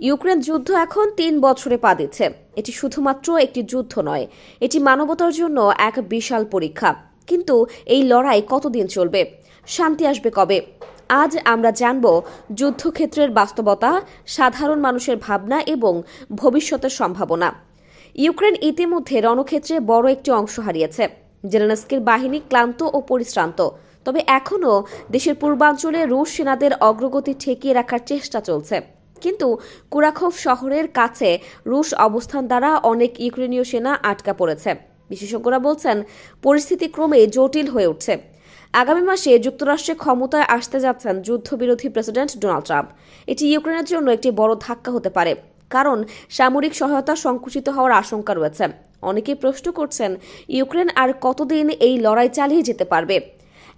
Ukraine যুদ্ধ এখন ৩ বছরে পা দিচ্ছে। এটি শুধুমাত্র একটি যুদ্ধ নয়, এটি মানবতার জন্য এক বিশাল পরীক্ষা। কিন্তু এই লড়াই কতদিন চলবে? শান্তি আসবে কবে? আজ আমরা জানব যুদ্ধক্ষেত্রের বাস্তবতা, সাধারণ মানুষের ভাবনা এবং ভবিষ্যতের সম্ভাবনা। ইউক্রেন ইতিমধ্যে রণক্ষেত্রে বড় একটি অংশ হারিয়েছে। জেলেনস্কির বাহিনী ক্লান্ত ও পরিশ্রান্ত, তবে এখনও দেশের পূর্বাঞ্চলে রুশ সেনাদের অগ্রগতি ঠেকিয়ে রাখার চেষ্টা চলছে। কিন্তু কুরাখোভ শহরের কাছে রুশ অবস্থান দ্বারা অনেক ইউক্রেনীয় সেনা আটকা পড়েছে। বিশেষজ্ঞরা বলছেন পরিস্থিতি ক্রমে জটিল হয়ে উঠছে। আগামী মাসে যুক্তরাষ্ট্রে ক্ষমতায় আসতে যাচ্ছেন যুদ্ধবিরোধী প্রেসিডেন্ট ডোনাল্ড ট্রাম্প। এটি ইউক্রেনের জন্য একটি বড় ধাক্কা হতে পারে, কারণ সামরিক সহায়তা সংকুচিত হওয়ার আশঙ্কা রয়েছে। অনেকেই প্রশ্ন করছেন, ইউক্রেন আর কতদিন এই লড়াই চালিয়ে যেতে পারবে?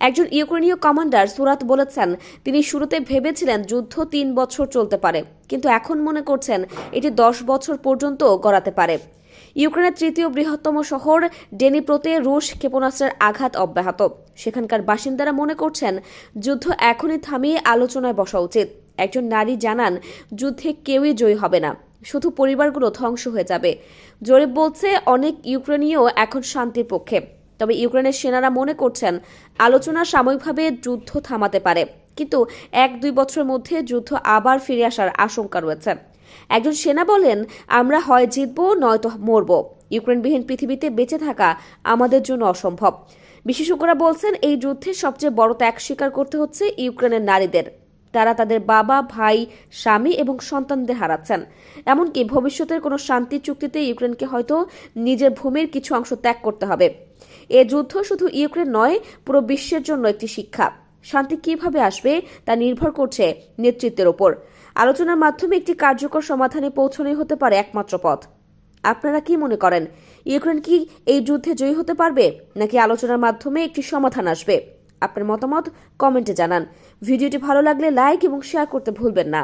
একজন ইউক্রেনীয় কমান্ডার সুরাত বলেছেন, তিনি শুরুতে ভেবেছিলেন যুদ্ধ ৩ বছর চলতে পারে, কিন্তু এখন মনে করছেন এটি ১০ বছর পর্যন্ত গড়াতে পারে। ইউক্রেনের তৃতীয় বৃহত্তম শহর ডেনিপ্রোতে রুশ ক্ষেপণাস্ত্রের আঘাত অব্যাহত। সেখানকার বাসিন্দারা মনে করছেন যুদ্ধ এখনই থামিয়ে আলোচনায় বসা উচিত। একজন নারী জানান, যুদ্ধে কেউই জয়ী হবে না, শুধু পরিবারগুলো ধ্বংস হয়ে যাবে। জরিপ বলছে অনেক ইউক্রেনীয় এখন শান্তির পক্ষে, তবে ইউক্রেনের সেনারা মনে করছেন আলোচনা সাময়িকভাবে যুদ্ধ থামাতে পারে, কিন্তু ১-২ বছরের মধ্যে যুদ্ধ আবার ফিরে আসার আশঙ্কা রয়েছে। একজন সেনা বলেন, আমরা হয় জিতব নয়তো মরব। ইউক্রেনবিহীন পৃথিবীতে বেঁচে থাকা আমাদের জন্য অসম্ভব। বিশেষজ্ঞরা বলছেন এই যুদ্ধে সবচেয়ে বড় ত্যাগ স্বীকার করতে হচ্ছে ইউক্রেনের নারীদের। তারা তাদের বাবা, ভাই, স্বামী এবং সন্তানদের হারাচ্ছেন। এমনকি ভবিষ্যতের কোনো শান্তি চুক্তিতে ইউক্রেনকে হয়তো নিজের ভূমির কিছু অংশ ত্যাগ করতে হবে। এ যুদ্ধ শুধু ইউক্রেন নয়, পুরো বিশ্বের জন্য একটি শিক্ষা। শান্তি কিভাবে আসবে তা নির্ভর করছে নেতৃত্বের ওপর। আলোচনার মাধ্যমে একটি কার্যকর সমাধানে পৌঁছানোই হতে পারে একমাত্র পথ। আপনারা কি মনে করেন, ইউক্রেন কি এই যুদ্ধে জয়ী হতে পারবে, নাকি আলোচনার মাধ্যমে একটি সমাধান আসবে? আপনার মতামত কমেন্টে জানান। ভিডিওটি ভালো লাগলে লাইক এবং শেয়ার করতে ভুলবেন না।